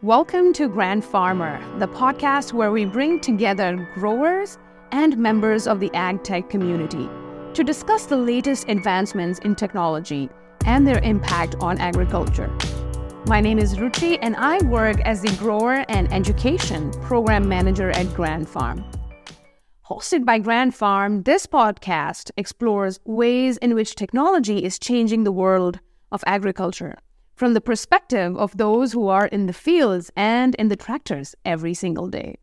Welcome to Grand Farmer, the podcast where we bring together growers and members of the ag tech community to discuss the latest advancements in technology and their impact on agriculture. My name is Ruchi and I work as the Grower and Education Program Manager at Grand Farm. Hosted by Grand Farm, this podcast explores ways in which technology is changing the world of agriculture from the perspective of those who are in the fields and in the tractors every single day.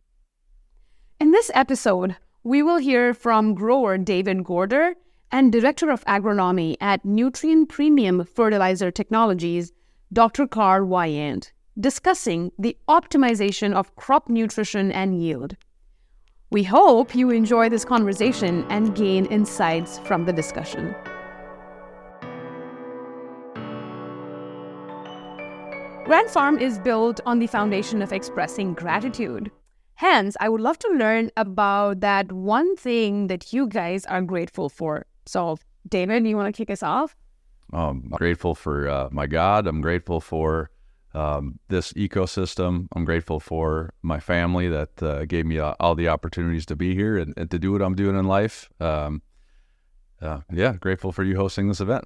In this episode, we will hear from grower David Gorder and Director of Agronomy at Nutrien Premium Fertilizer Technologies, Dr. Karl Wyant, discussing the optimization of crop nutrition and yield. We hope you enjoy this conversation and gain insights from the discussion. Grand Farm is built on the foundation of expressing gratitude. Hence, I would love to learn about that one thing that you guys are grateful for. So, David, you want to kick us off? I'm grateful for my God. I'm grateful for this ecosystem. I'm grateful for my family that gave me all the opportunities to be here and to do what I'm doing in life. Grateful for you hosting this event.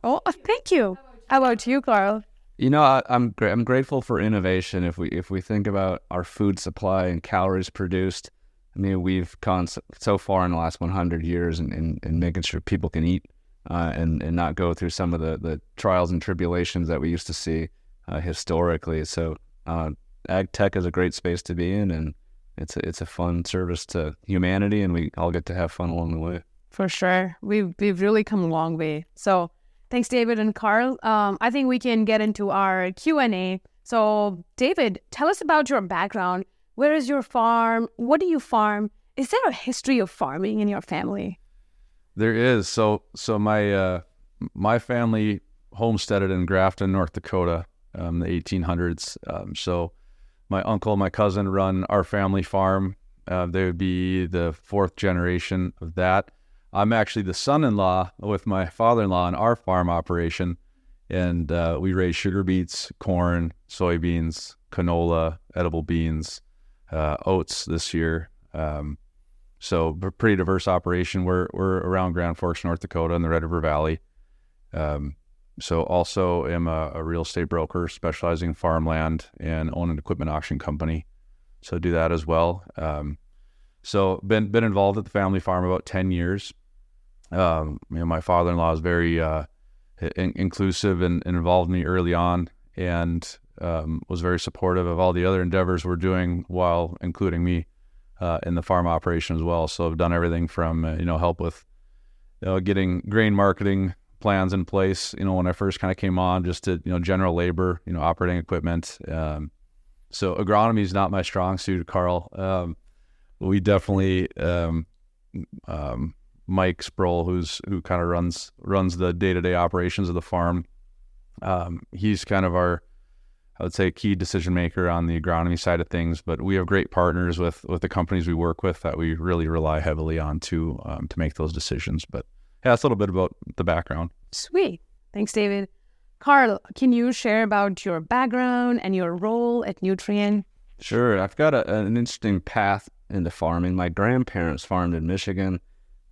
Oh, thank you. How about you, Karl? You know, I'm grateful for innovation. If we think about our food supply and calories produced, I mean, we've gone so far in the last 100 years in making sure people can eat and not go through some of the trials and tribulations that we used to see historically. So ag tech is a great space to be in, and it's a fun service to humanity, and we all get to have fun along the way. For sure. We've really come a long way. So thanks, David and Karl. I think we can get into our Q&A. So, David, tell us about your background. Where is your farm? What do you farm? Is there a history of farming in your family? There is. So my family homesteaded in Grafton, North Dakota, in the 1800s. So my uncle and my cousin run our family farm. They would be the fourth generation of that. I'm actually the son-in-law with my father-in-law in our farm operation, and we raise sugar beets, corn, soybeans, canola, edible beans, oats this year. So pretty diverse operation. We're around Grand Forks, North Dakota in the Red River Valley. So also am a real estate broker specializing in farmland and own an equipment auction company. So do that as well. So been involved at the family farm about 10 years. My father-in-law is very inclusive and involved me early on, and was very supportive of all the other endeavors we're doing while including me in the farm operation as well. So I've done everything from help with getting grain marketing plans in place. When I first kind of came on, just to general labor, operating equipment. So agronomy is not my strong suit, Karl. We definitely Mike Sproul, who kind of runs the day-to-day operations of the farm. He's kind of our, I would say, key decision maker on the agronomy side of things. But we have great partners with the companies we work with that we really rely heavily on to make those decisions. But yeah, that's a little bit about the background. Sweet. Thanks, David. Karl, can you share about your background and your role at Nutrien? Sure. I've got an interesting path into farming. My grandparents farmed in Michigan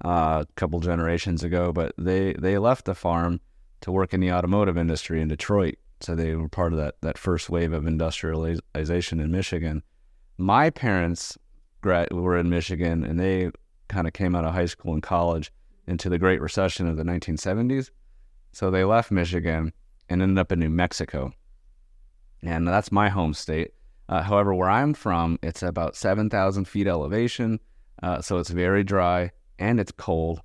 a couple generations ago, but they left the farm to work in the automotive industry in Detroit. So they were part of that first wave of industrialization in Michigan. My parents were in Michigan, and they kind of came out of high school and college into the Great Recession of the 1970s. So they left Michigan and ended up in New Mexico. And that's my home state. However, where I'm from, it's about 7,000 feet elevation. So it's very dry and it's cold.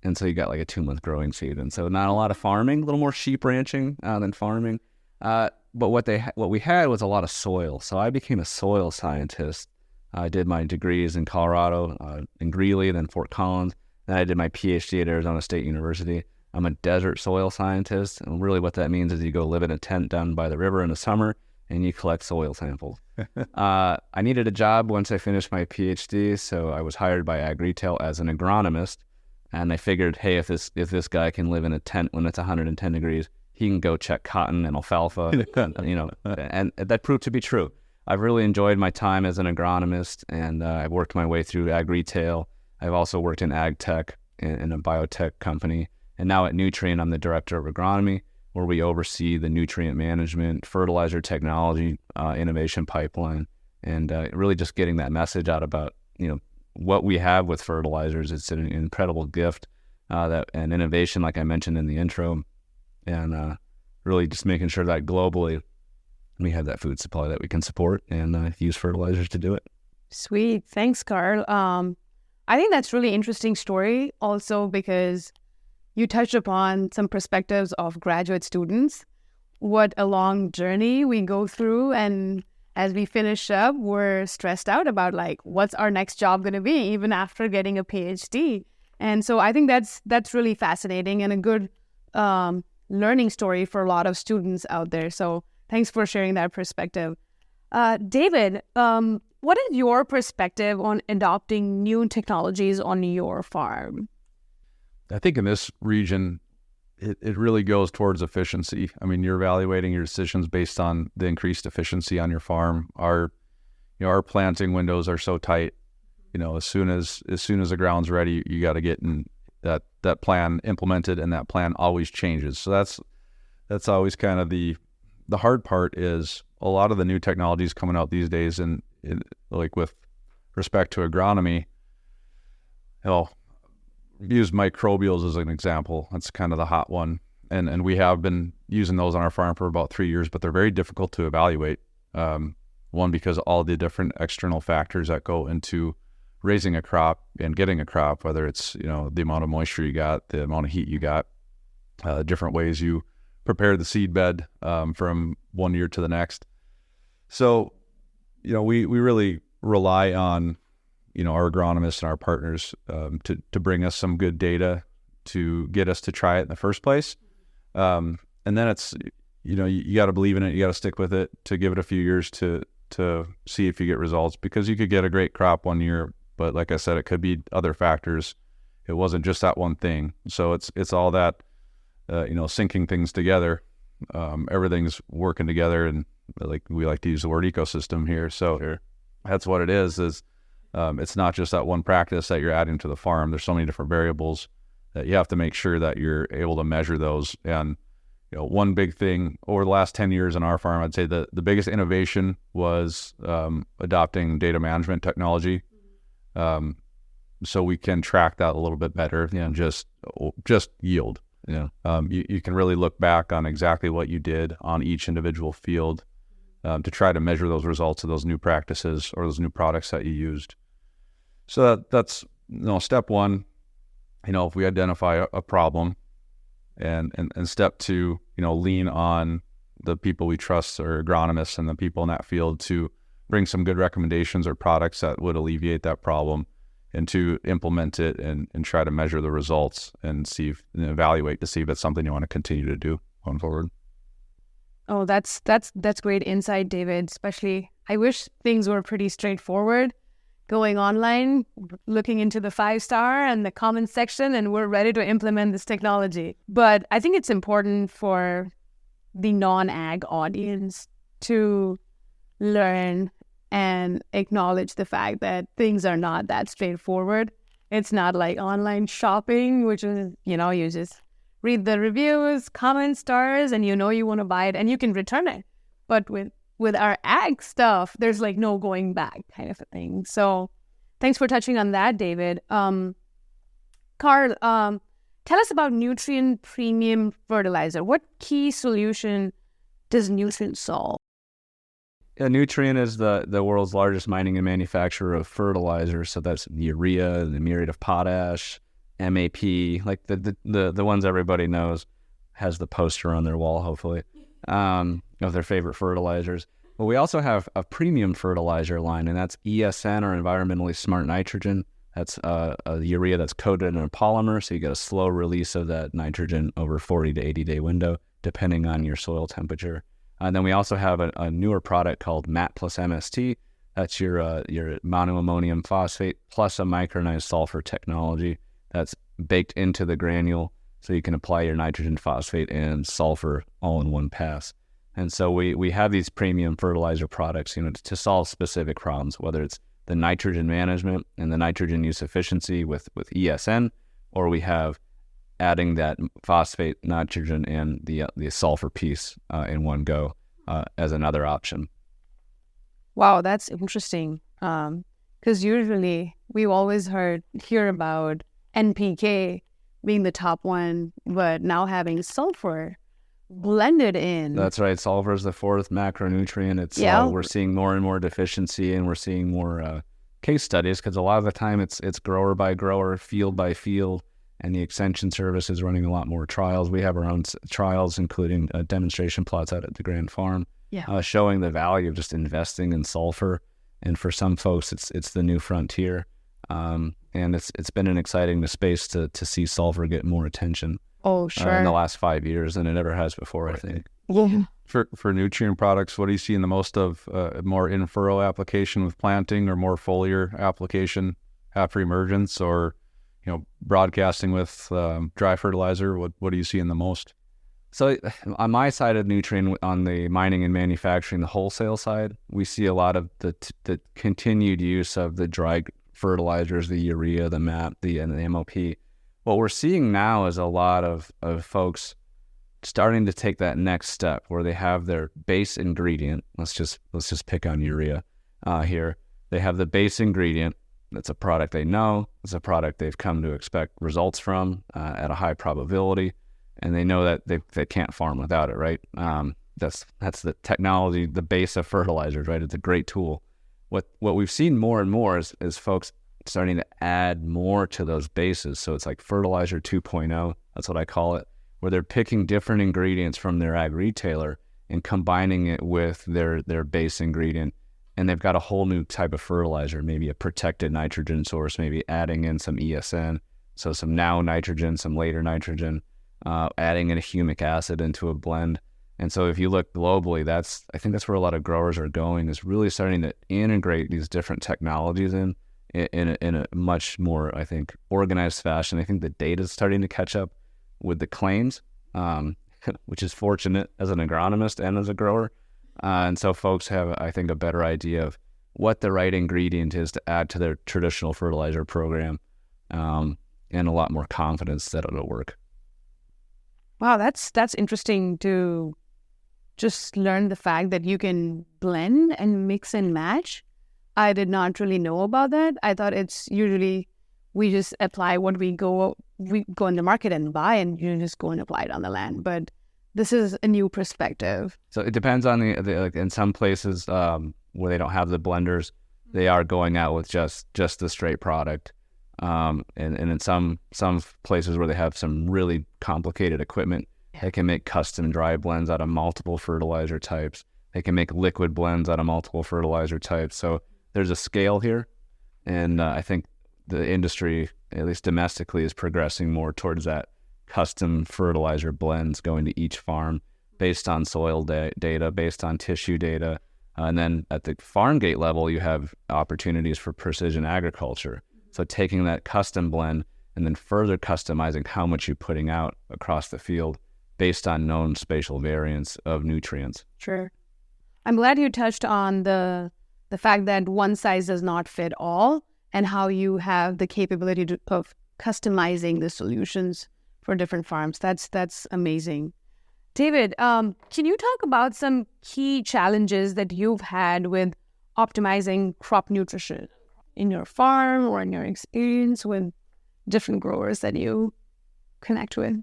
And so you got like a 2-month growing season. So not a lot of farming, a little more sheep ranching than farming. But what we had was a lot of soil. So I became a soil scientist. I did my degrees in Colorado, in Greeley, then Fort Collins. Then I did my PhD at Arizona State University. I'm a desert soil scientist. And really what that means is you go live in a tent down by the river in the summer and you collect soil samples. I needed a job once I finished my PhD. So I was hired by Ag Retail as an agronomist. And I figured, hey, if this guy can live in a tent when it's 110 degrees, he can go check cotton and alfalfa, and that proved to be true. I've really enjoyed my time as an agronomist, and I've worked my way through ag retail. I've also worked in ag tech in a biotech company. And now at Nutrien, I'm the Director of Agronomy, where we oversee the nutrient management, fertilizer technology, innovation pipeline, and really just getting that message out about, what we have with fertilizers. It's an incredible gift, and innovation, like I mentioned in the intro, and really just making sure that globally we have that food supply that we can support and use fertilizers to do it. Sweet. Thanks, Karl. I think that's really interesting story also because you touched upon some perspectives of graduate students, what a long journey we go through. And as we finish up, we're stressed out about what's our next job going to be even after getting a PhD. And so I think that's really fascinating and a good learning story for a lot of students out there. So thanks for sharing that perspective. David, what is your perspective on adopting new technologies on your farm? I think in this region, it really goes towards efficiency. I mean, you're evaluating your decisions based on the increased efficiency on your farm. Our planting windows are so tight. As soon as the ground's ready, you got to get that plan implemented, and that plan always changes. So that's always kind of the hard part. Is a lot of the new technologies coming out these days, and like with respect to agronomy, use microbials as an example. That's kind of the hot one. And we have been using those on our farm for about 3 years, but they're very difficult to evaluate. One, because all the different external factors that go into raising a crop and getting a crop, whether it's, the amount of moisture you got, the amount of heat you got, different ways you prepare the seed bed from one year to the next. So, we really rely on our agronomists and our partners to bring us some good data to get us to try it in the first place. And then it's, you got to believe in it. You got to stick with it to give it a few years to see if you get results, because you could get a great crop one year, but like I said, it could be other factors. It wasn't just that one thing. So it's all that, syncing things together. Everything's working together, and we like to use the word ecosystem here. So that's what it is it's not just that one practice that you're adding to the farm. There's so many different variables that you have to make sure that you're able to measure those. And, one big thing over the last 10 years on our farm, I'd say the biggest innovation was adopting data management technology. So we can track that a little bit better than just yield. Yeah. You can really look back on exactly what you did on each individual field to try to measure those results of those new practices or those new products that you used. So that's step one. If we identify a problem, and step two, lean on the people we trust, or agronomists and the people in that field, to bring some good recommendations or products that would alleviate that problem, and to implement it and try to measure the results and evaluate to see if it's something you want to continue to do going forward. Oh, that's great insight, David. Especially, I wish things were pretty straightforward. Going online, looking into the 5-star and the comment section, and we're ready to implement this technology. But I think it's important for the non-ag audience to learn and acknowledge the fact that things are not that straightforward. It's not like online shopping, which is, you just read the reviews, comment stars, and you want to buy it and you can return it. But with our ag stuff, there's no going back kind of a thing. So thanks for touching on that, David. Karl, tell us about Nutrien Premium Fertilizer. What key solution does Nutrien solve? Yeah, Nutrien is the world's largest mining and manufacturer of fertilizer. So that's urea, the muriate of potash, MAP, like the ones everybody knows, has the poster on their wall, hopefully, of their favorite fertilizers. But we also have a premium fertilizer line, and that's ESN, or environmentally smart nitrogen. That's a urea that's coated in a polymer, so you get a slow release of that nitrogen over 40 to 80 day window, depending on your soil temperature. And then we also have a newer product called MAT plus MST. That's your monoammonium phosphate plus a micronized sulfur technology that's baked into the granule. So you can apply your nitrogen, phosphate, and sulfur all in one pass. And so we have these premium fertilizer products, to solve specific problems, whether it's the nitrogen management and the nitrogen use efficiency with ESN, or we have adding that phosphate, nitrogen, and the sulfur piece in one go as another option. Wow, that's interesting. Because usually we've always hear about NPK being the top one, but now having sulfur blended in. That's right. Sulfur is the fourth macronutrient. It's we're seeing more and more deficiency, and we're seeing more case studies because a lot of the time it's grower by grower, field by field, and the extension service is running a lot more trials. We have our own trials, including demonstration plots out at the Grand Farm, showing the value of just investing in sulfur. And for some folks, it's the new frontier. And it's been an exciting space to see sulfur get more attention. Oh, sure. In the last 5 years than it ever has before, I think. Yeah. For Nutrien products, what do you see in the most of more in-furrow application with planting, or more foliar application after emergence, or broadcasting with dry fertilizer? What do you see in the most? So on my side of Nutrien, on the mining and manufacturing, the wholesale side, we see a lot of the continued use of the dry fertilizers, the urea, the MAP, and the MOP. What we're seeing now is a lot of folks starting to take that next step where they have their base ingredient. Let's just pick on urea here. They have the base ingredient. That's a product they know. It's a product they've come to expect results from at a high probability, and they know that they can't farm without it, right? That's the technology, the base of fertilizers, right? It's a great tool. What we've seen more and more is folks starting to add more to those bases. So it's like fertilizer 2.0, that's what I call it, where they're picking different ingredients from their ag retailer and combining it with their base ingredient. And they've got a whole new type of fertilizer, maybe a protected nitrogen source, maybe adding in some ESN, so some now nitrogen, some later nitrogen, adding in a humic acid into a blend. And so if you look globally, I think that's where a lot of growers are going, is really starting to integrate these different technologies in a much more, I think, organized fashion. I think the data is starting to catch up with the claims, which is fortunate as an agronomist and as a grower. And so folks have, I think, a better idea of what the right ingredient is to add to their traditional fertilizer program, and a lot more confidence that it'll work. Wow, that's interesting to just learn the fact that you can blend and mix and match. I did not really know about that. I thought it's usually we just apply what we go in the market and buy, and you just go and apply it on the land. But this is a new perspective. So it depends on the like in some places where they don't have the blenders, they are going out with just the straight product. And in some places where they have some really complicated equipment, they can make custom dry blends out of multiple fertilizer types. They can make liquid blends out of multiple fertilizer types. So there's a scale here, and I think the industry, at least domestically, is progressing more towards that custom fertilizer blends going to each farm based on soil data, based on tissue data. And then at the farm gate level, you have opportunities for precision agriculture. So taking that custom blend and then further customizing how much you're putting out across the field based on known spatial variants of nutrients. Sure. I'm glad you touched on the fact that one size does not fit all, and how you have the capability of customizing the solutions for different farms. That's amazing. David, can you talk about some key challenges that you've had with optimizing crop nutrition in your farm or in your experience with different growers that you connect with?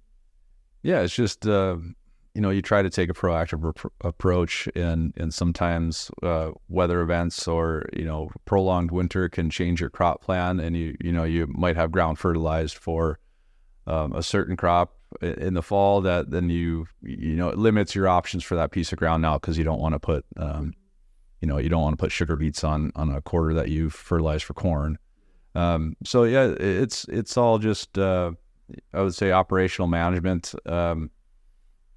Yeah, it's just, you try to take a proactive approach, and sometimes weather events or, prolonged winter can change your crop plan, and you might have ground fertilized for a certain crop in the fall that then it limits your options for that piece of ground now, because you don't want to put sugar beets on a quarter that you've fertilized for corn. So yeah, it's all just I would say operational management.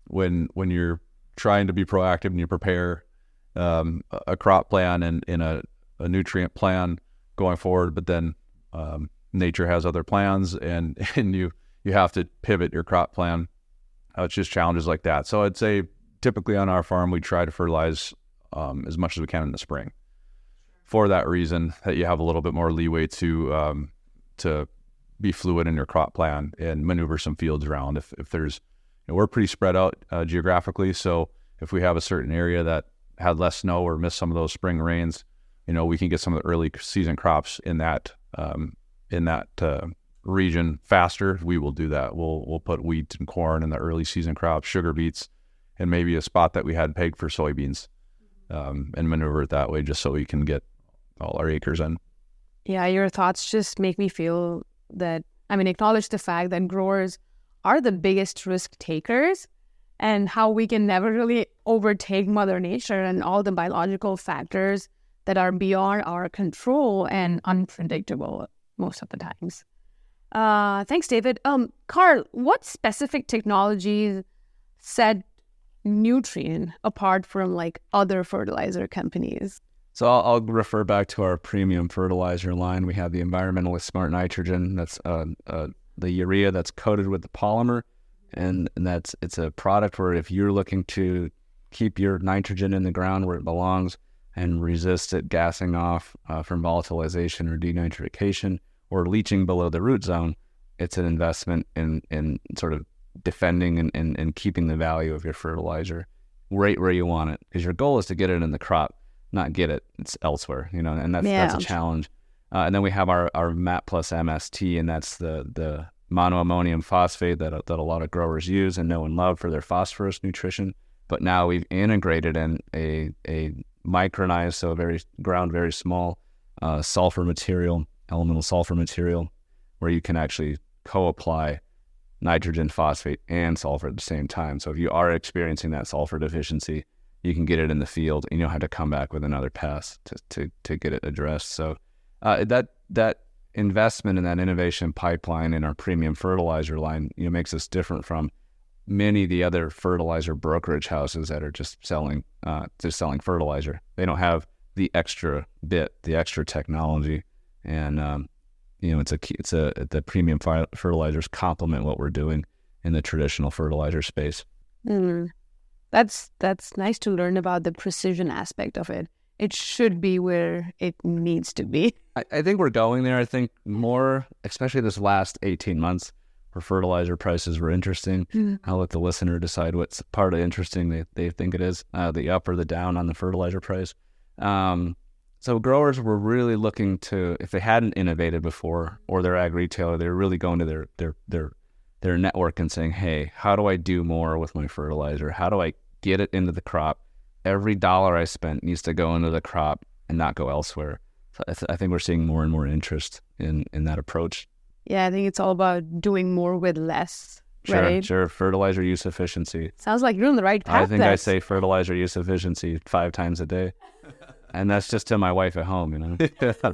When you're trying to be proactive and you prepare a crop plan and in a nutrient plan going forward, but then nature has other plans, and you you have to pivot your crop plan. It's just challenges like that. So I'd say typically on our farm, we try to fertilize as much as we can in the spring. For that reason, that you have a little bit more leeway to be fluid in your crop plan and maneuver some fields around. If there's, we're pretty spread out geographically, so if we have a certain area that had less snow or missed some of those spring rains, we can get some of the early season crops in that region faster. We will do that. We'll put wheat and corn in the early season crops, sugar beets, and maybe a spot that we had pegged for soybeans, and maneuver it that way just so we can get all our acres in. Yeah, your thoughts just make me feel that, acknowledge the fact that growers are the biggest risk takers, and how we can never really overtake Mother Nature and all the biological factors that are beyond our control and unpredictable most of the times. Thanks, David. Karl, what specific technologies set Nutrien apart from other fertilizer companies? So I'll refer back to our premium fertilizer line. We have the environmentally smart nitrogen. That's the urea that's coated with the polymer, and it's a product where if you're looking to keep your nitrogen in the ground where it belongs and resist it gassing off from volatilization or denitrification or leaching below the root zone, it's an investment in sort of defending and keeping the value of your fertilizer right where you want it, because your goal is to get it in the crop, not get it's elsewhere, and that's a challenge. And then we have our MAP plus MST, and that's the monoammonium phosphate that a lot of growers use and know and love for their phosphorus nutrition. But now we've integrated in a micronized, so very small sulfur material, elemental sulfur material, where you can actually co-apply nitrogen, phosphate, and sulfur at the same time. So if you are experiencing that sulfur deficiency, you can get it in the field, and you don't have to come back with another pass to get it addressed. So that investment in that innovation pipeline in our premium fertilizer line, makes us different from many of the other fertilizer brokerage houses that are just selling fertilizer. They don't have the extra bit, the extra technology, and the premium fertilizers complement what we're doing in the traditional fertilizer space. That's nice to learn about the precision aspect of it. It should be where it needs to be. I think we're going there. I think more, especially this last 18 months, where fertilizer prices were interesting. I'll let the listener decide what's part of interesting they think it is, the up or the down on the fertilizer price. So growers were really looking to, if they hadn't innovated before, or their ag retailer, they were really going to their network and saying, hey, how do I do more with my fertilizer? How do I get it into the crop? Every dollar I spent needs to go into the crop and not go elsewhere. So I think we're seeing more and more interest in that approach. Yeah, I think it's all about doing more with less, right? Sure. Fertilizer use efficiency. Sounds like you're on the right path. I think I say fertilizer use efficiency 5 times a day. And that's just to my wife at home,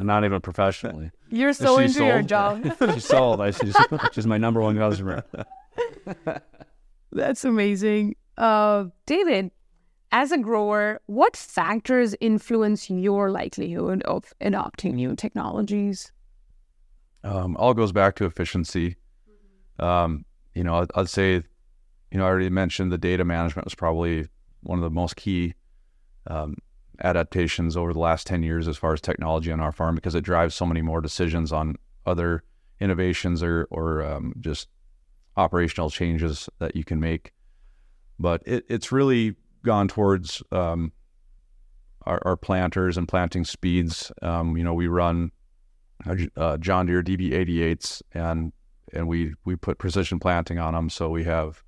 not even professionally. You're so into your job. She's sold. She's my number one customer. That's amazing. David, as a grower, what factors influence your likelihood of adopting new technologies? All goes back to efficiency. I'd say, I already mentioned the data management was probably one of the most key adaptations over the last 10 years as far as technology on our farm, because it drives so many more decisions on other innovations or just operational changes that you can make. But it's really gone towards our planters and planting speeds. We run John Deere DB88s and we put precision planting on them, so we have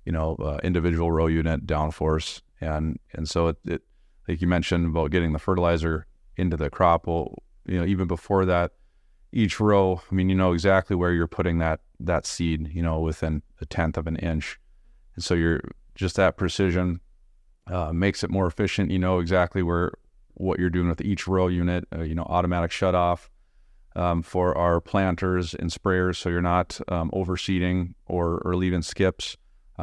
individual row unit downforce, and so it like you mentioned about getting the fertilizer into the crop. Well, even before that, each row, you know exactly where you're putting that seed, within 1/10 of an inch. And so you're just that precision makes it more efficient. You know exactly what you're doing with each row unit, automatic shut off for our planters and sprayers. So you're not overseeding or leaving skips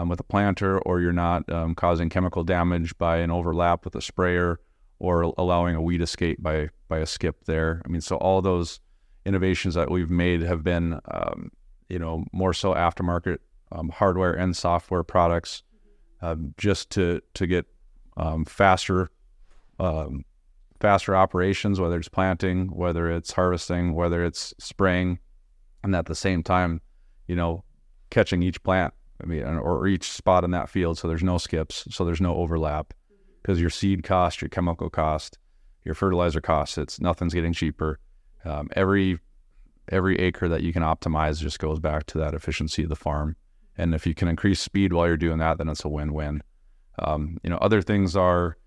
with a planter, or you're not causing chemical damage by an overlap with a sprayer or allowing a weed escape by a skip there. So all those innovations that we've made have been more so aftermarket hardware and software products, just to get faster operations, whether it's planting, whether it's harvesting, whether it's spraying, and at the same time, catching each plant, or each spot in that field, so there's no skips, so there's no overlap, because your seed cost, your chemical cost, your fertilizer costs, nothing's getting cheaper. Every acre that you can optimize just goes back to that efficiency of the farm. And if you can increase speed while you're doing that, then it's a win-win. Other things are,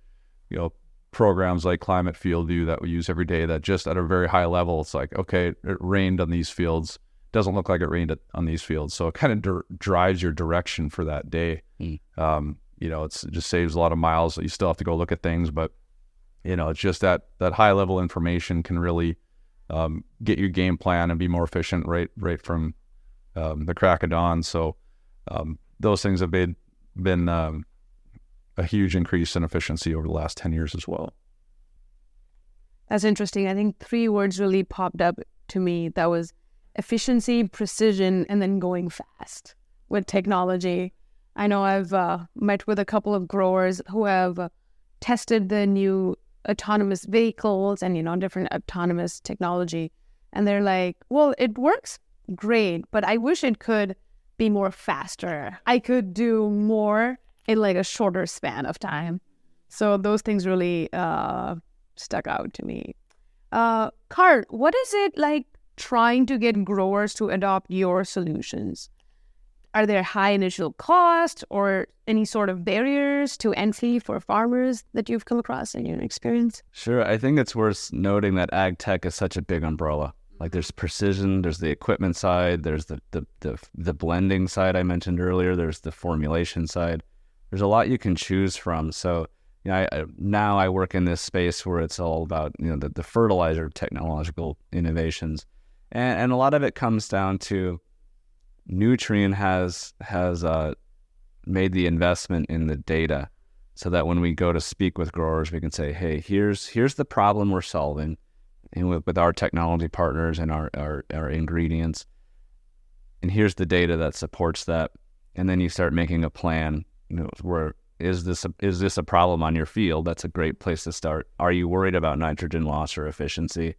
programs like Climate Field View that we use every day, that just at a very high level, it's like, okay, it rained on these fields. Doesn't look like it rained on these fields. So it kind of drives your direction for that day. It just saves a lot of miles. You still have to go look at things, but it's just that high level information can really get your game plan and be more efficient right from the crack of dawn. So those things have been a huge increase in efficiency over the last 10 years as well. That's interesting. I think 3 words really popped up to me. That was efficiency, precision, and then going fast with technology. I know I've met with a couple of growers who have tested the new autonomous vehicles and, different autonomous technology. And they're like, well, it works great, but I wish it could be more faster. I could do more in like a shorter span of time. So those things really stuck out to me. Karl, what is it like trying to get growers to adopt your solutions? Are there high initial costs or any sort of barriers to entry for farmers that you've come across in your experience? Sure. I think it's worth noting that ag tech is such a big umbrella. Like there's precision, there's the equipment side, there's the blending side I mentioned earlier, there's the formulation side. There's a lot you can choose from. So now I work in this space where it's all about the fertilizer technological innovations, and a lot of it comes down to Nutrien has made the investment in the data, so that when we go to speak with growers, we can say, hey, here's the problem we're solving, and with our technology partners and our ingredients, and here's the data that supports that, and then you start making a plan. Where is this a problem on your field? That's a great place to start. Are you worried about nitrogen loss or efficiency?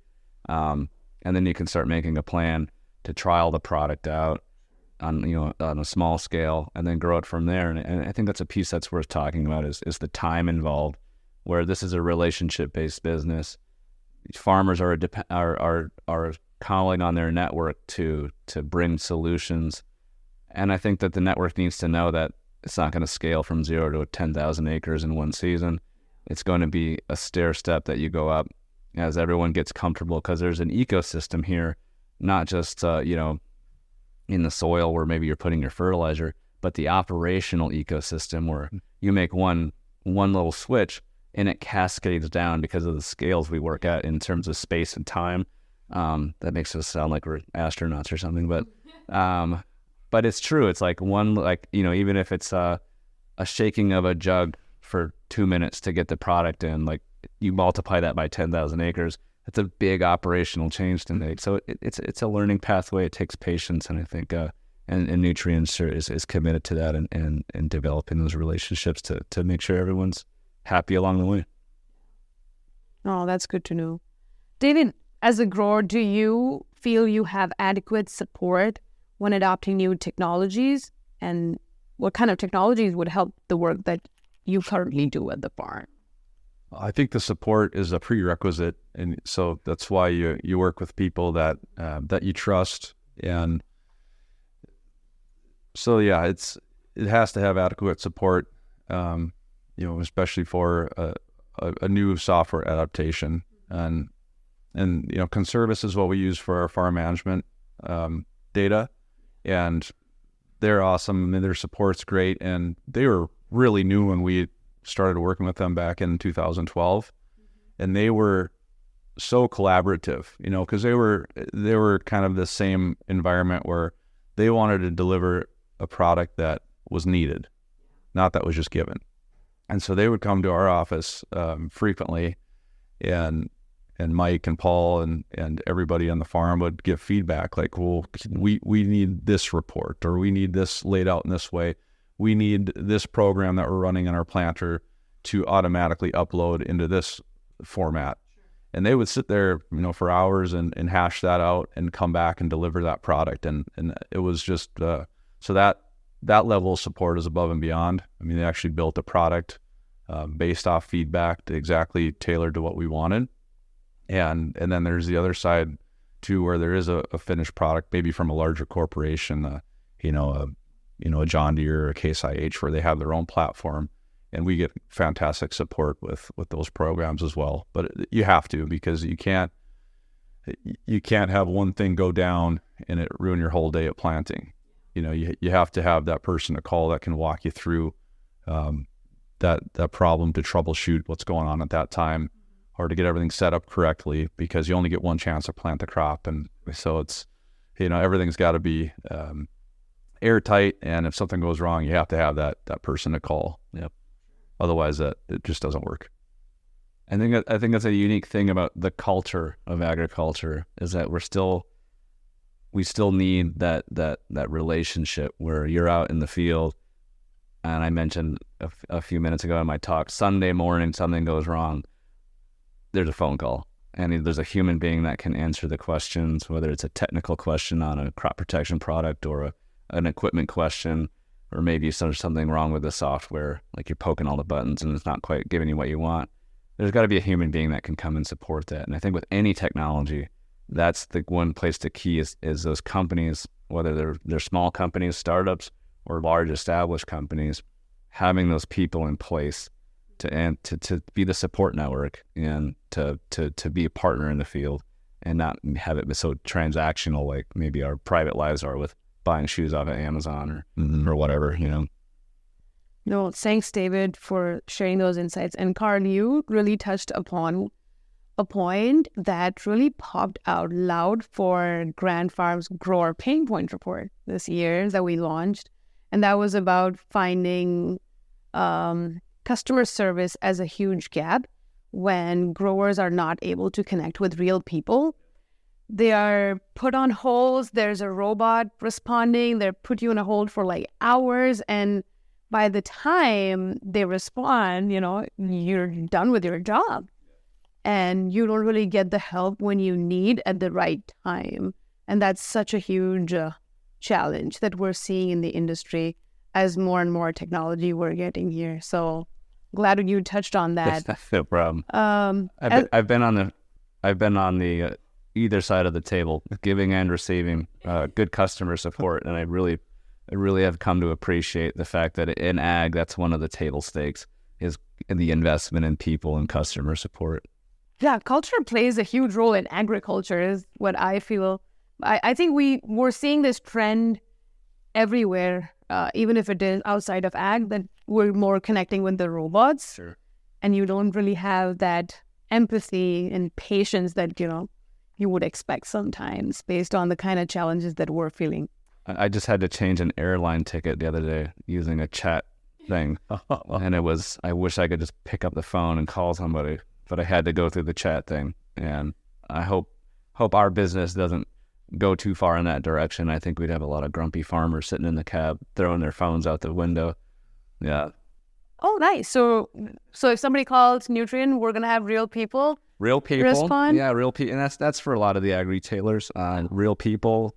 And then you can start making a plan to trial the product out on a small scale, and then grow it from there. And I think that's a piece that's worth talking about is the time involved, where this is a relationship-based business. Farmers are calling on their network to bring solutions, and I think that the network needs to know that it's not going to scale from 0 to 10,000 acres in one season. It's going to be a stair step that you go up as everyone gets comfortable, because there's an ecosystem here, not just in the soil where maybe you're putting your fertilizer, but the operational ecosystem where you make one little switch and it cascades down because of the scales we work at in terms of space and time. That makes us sound like we're astronauts or something, but it's true. It's like even if it's a shaking of a jug for 2 minutes to get the product in, like you multiply that by 10,000 acres, it's a big operational change to make. So it's a learning pathway. It takes patience, and I think and Nutrien is committed to that and developing those relationships to make sure everyone's happy along the way. Oh, that's good to know. David, as a grower, do you feel you have adequate support when adopting new technologies? And what kind of technologies would help the work that you currently do at the farm? I think the support is a prerequisite, and so that's why you work with people that you trust, and so yeah, it has to have adequate support, especially for a new software adaptation, and Conservice is what we use for our farm management data, and they're awesome. I mean, their support's great, and they were really new when we started working with them back in 2012, and they were so collaborative, because they were kind of the same environment where they wanted to deliver a product that was needed, not that was just given. And so they would come to our office frequently and Mike and Paul and everybody on the farm would give feedback like, well, we need this report, or we need this laid out in this way. We need this program that we're running in our planter to automatically upload into this format. And they would sit there, for hours and hash that out and come back and deliver that product. And it was just, so that level of support is above and beyond. I mean, they actually built a product based off feedback exactly tailored to what we wanted. And then there's the other side too, where there is a finished product, maybe from a larger corporation, a John Deere or a Case IH, where they have their own platform, and we get fantastic support with those programs as well. But you have to, because you can't have one thing go down and it ruin your whole day at planting. You have to have that person to call that can walk you through that problem, to troubleshoot what's going on at that time, or to get everything set up correctly, because you only get one chance to plant the crop. And so it's, everything's got to be airtight. And if something goes wrong, you have to have that person to call. Yep. Otherwise, it just doesn't work. I think that's a unique thing about the culture of agriculture, is that we still need that relationship where you're out in the field. And I mentioned a few minutes ago in my talk, Sunday morning, something goes wrong, there's a phone call, and there's a human being that can answer the questions, whether it's a technical question on a crop protection product, or an equipment question, or maybe there's something wrong with the software, like you're poking all the buttons and it's not quite giving you what you want. There's got to be a human being that can come and support that. And I think with any technology, that's the one place the key is those companies, whether they're small companies, startups, or large established companies, having those people in place to be the support network, and to be a partner in the field, and not have it be so transactional like maybe our private lives are with buying shoes off of Amazon or whatever, No, thanks, David, for sharing those insights. And Karl, you really touched upon a point that really popped out loud for Grand Farm's Grower Pain Point Report this year that we launched. And that was about finding customer service as a huge gap when growers are not able to connect with real people. They are put on holds. There's a robot responding. They put you on a hold for like hours. And by the time they respond, you're done with your job. And you don't really get the help when you need at the right time. And that's such a huge challenge that we're seeing in the industry as more and more technology we're getting here. So glad you touched on that. That's no problem. I've been on the either side of the table, giving and receiving good customer support, and I really have come to appreciate the fact that in ag, that's one of the table stakes, is in the investment in people and customer support. Yeah, culture plays a huge role in agriculture, is what I feel. I think we're seeing this trend everywhere, even if it is outside of ag, that we're more connecting with the robots. Sure. And you don't really have that empathy and patience that, you would expect sometimes based on the kind of challenges that we're feeling. I just had to change an airline ticket the other day using a chat thing. And I wish I could just pick up the phone and call somebody, but I had to go through the chat thing. And I hope our business doesn't go too far in that direction. I think we'd have a lot of grumpy farmers sitting in the cab, throwing their phones out the window. Yeah. Oh, nice. So if somebody calls Nutrien, we're going to have real people respond? Yeah, real people. And that's for a lot of the ag retailers, real people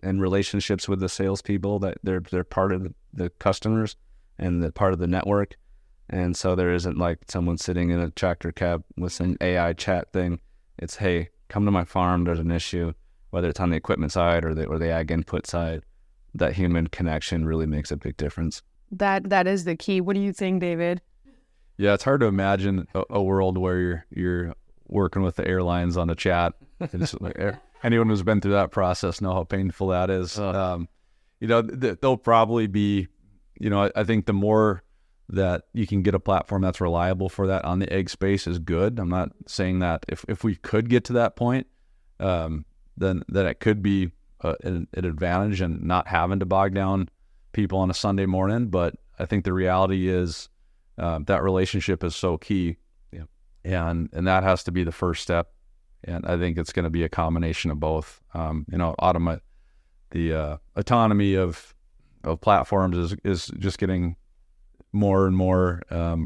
and relationships with the salespeople, that they're part of the customers and the part of the network. And so there isn't like someone sitting in a tractor cab with some AI chat thing. It's, hey, come to my farm, there's an issue, whether it's on the equipment side or the ag input side. That human connection really makes a big difference. That is the key. What do you think, David? Yeah, it's hard to imagine a world where you're working with the airlines on a chat. Anyone who's been through that process know how painful that is. They'll probably be, I think the more that you can get a platform that's reliable for that on the egg space is good. I'm not saying that if we could get to that point, then that it could be an advantage and not having to bog down people on a Sunday morning. But I think the reality is that relationship is so key. Yeah. And that has to be the first step And I think it's going to be a combination of both. The autonomy of platforms is just getting more and more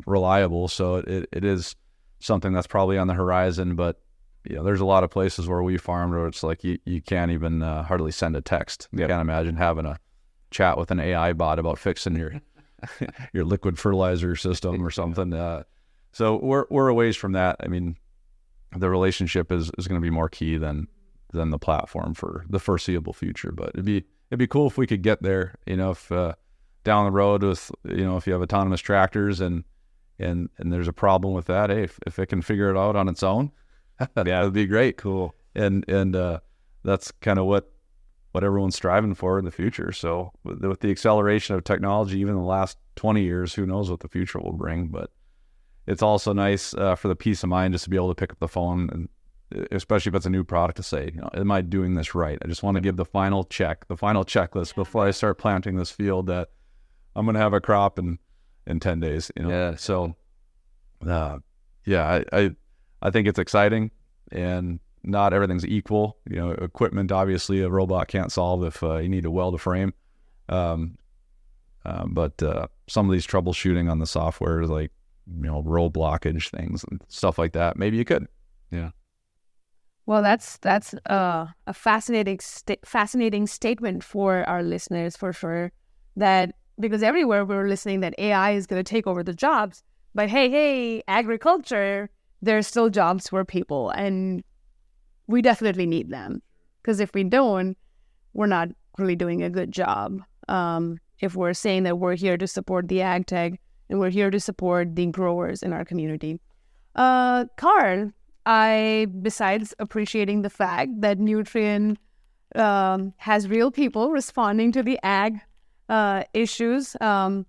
reliable. So it is something that's probably on the horizon. But there's a lot of places where we farmed where it's like you can't even hardly send a text. You can't imagine having a chat with an AI bot about fixing your your liquid fertilizer system or something. So we're a ways from that. I mean, the relationship is going to be more key than the platform for the foreseeable future. But it'd be cool if we could get there. If down the road with if you have autonomous tractors and there's a problem with that, hey, if it can figure it out on its own, that would be great. Cool. And that's kind of what everyone's striving for in the future. So with the acceleration of technology, even in the last 20 years, who knows what the future will bring. But it's also nice for the peace of mind just to be able to pick up the phone, and especially if it's a new product, to say, am I doing this right? I just want to give the final checklist before I start planting this field that I'm going to have a crop in 10 days. So I think it's exciting, and not everything's equal. Equipment, obviously, a robot can't solve if you need to weld a frame. But some of these troubleshooting on the software, like row blockage things and stuff like that, maybe you could. Yeah. Well, that's a fascinating statement for our listeners, for sure. That because everywhere we're listening that AI is going to take over the jobs, but hey, agriculture, there's still jobs for people, and we definitely need them, because if we don't, we're not really doing a good job. If we're saying that we're here to support the ag tech and we're here to support the growers in our community. Karl, besides appreciating the fact that Nutrien has real people responding to the ag issues for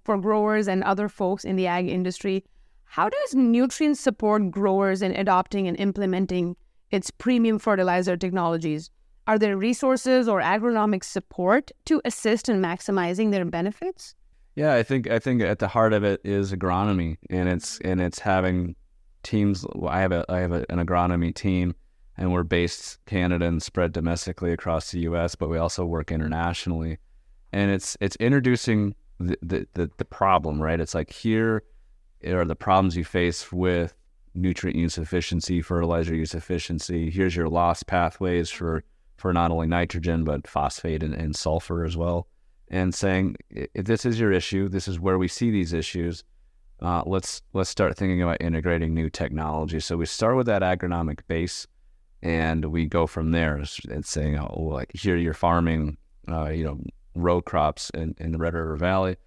growers and other folks in the ag industry, how does Nutrien support growers in adopting and implementing its premium fertilizer technologies? Are there resources or agronomic support to assist in maximizing their benefits? Yeah, I think at the heart of it is agronomy, and it's having teams. I have an agronomy team, and we're based Canada and spread domestically across the U.S., but we also work internationally. And it's introducing the problem, right? It's like, here are the problems you face with nutrient use efficiency, fertilizer use efficiency. Here's your loss pathways for not only nitrogen, but phosphate and sulfur as well. And saying, if this is your issue, this is where we see these issues, let's start thinking about integrating new technology. So we start with that agronomic base, and we go from there. And saying, like, here you're farming, row crops in the Red River Valley.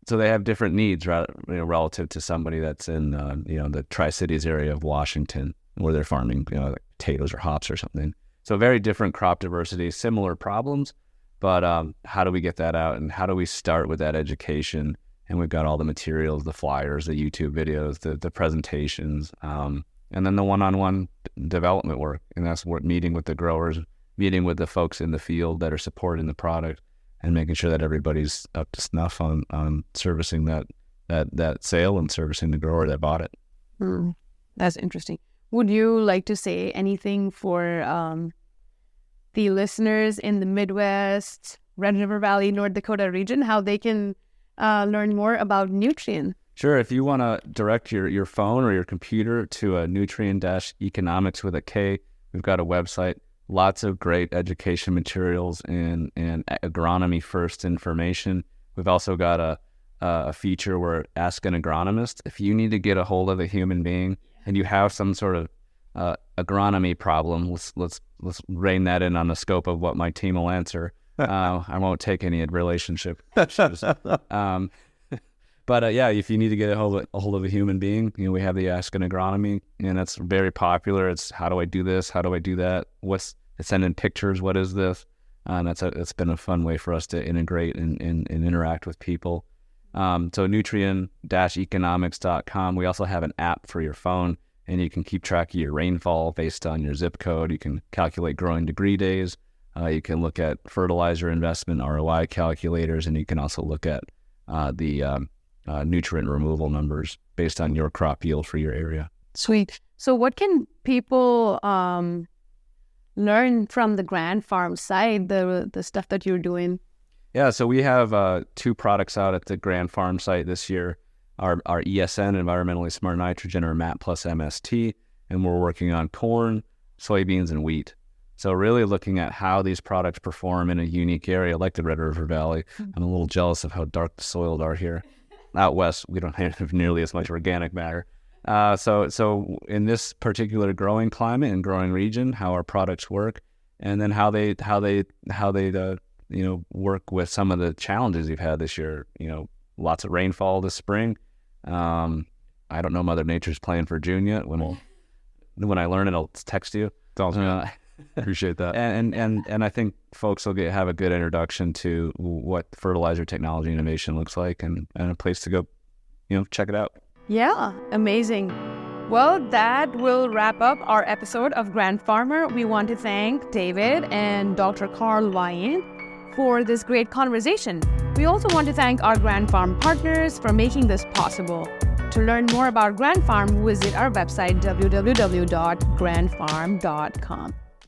So they have different needs, relative to somebody that's in, the Tri-Cities area of Washington, where they're farming, like potatoes or hops or something. So very different crop diversity, similar problems, but how do we get that out, and how do we start with that education? And we've got all the materials, the flyers, the YouTube videos, the presentations, and then the one-on-one development work. And that's meeting with the growers, meeting with the folks in the field that are supporting the product, and making sure that everybody's up to snuff on servicing that sale and servicing the grower that bought it. That's interesting. Would you like to say anything for the listeners in the Midwest, Red River Valley, North Dakota region, how they can learn more about Nutrien? Sure. If you want to direct your phone or your computer to a Nutrien-Economics with a K, we've got a website. Lots of great education materials and agronomy first information. We've also got a feature where Ask an Agronomist. If you need to get a hold of a human being and you have some sort of agronomy problem, let's rein that in on the scope of what my team will answer. I won't take any relationship issues. But if you need to get a hold of a human being, we have the Ask an Agronomy, and that's very popular. It's, how do I do this? How do I do that? Send in pictures. What is this? And it's been a fun way for us to integrate and interact with people. So Nutrien-economics.com. We also have an app for your phone, and you can keep track of your rainfall based on your zip code. You can calculate growing degree days. You can look at fertilizer investment ROI calculators, and you can also look at the nutrient removal numbers based on your crop yield for your area. Sweet. So what can people learn from the Grand Farm side, the stuff that you're doing? Yeah, so we have 2 products out at the Grand Farm site this year. Our ESN, Environmentally Smart Nitrogen, or MAP plus MST, and we're working on corn, soybeans, and wheat. So really looking at how these products perform in a unique area like the Red River Valley. I'm a little jealous of how dark the soils are here. Out west, we don't have nearly as much organic matter. So in this particular growing climate and growing region, how our products work, and then how they work with some of the challenges you've had this year. Lots of rainfall this spring. I don't know Mother Nature's playing for June yet. When I learn it, I'll text you. Appreciate that. And I think folks will have a good introduction to what fertilizer technology innovation looks like, and a place to go, check it out. Yeah, amazing. Well, that will wrap up our episode of Grand Farmer. We want to thank David and Dr. Karl Wyant for this great conversation. We also want to thank our Grand Farm partners for making this possible. To learn more about Grand Farm, visit our website, www.grandfarm.com.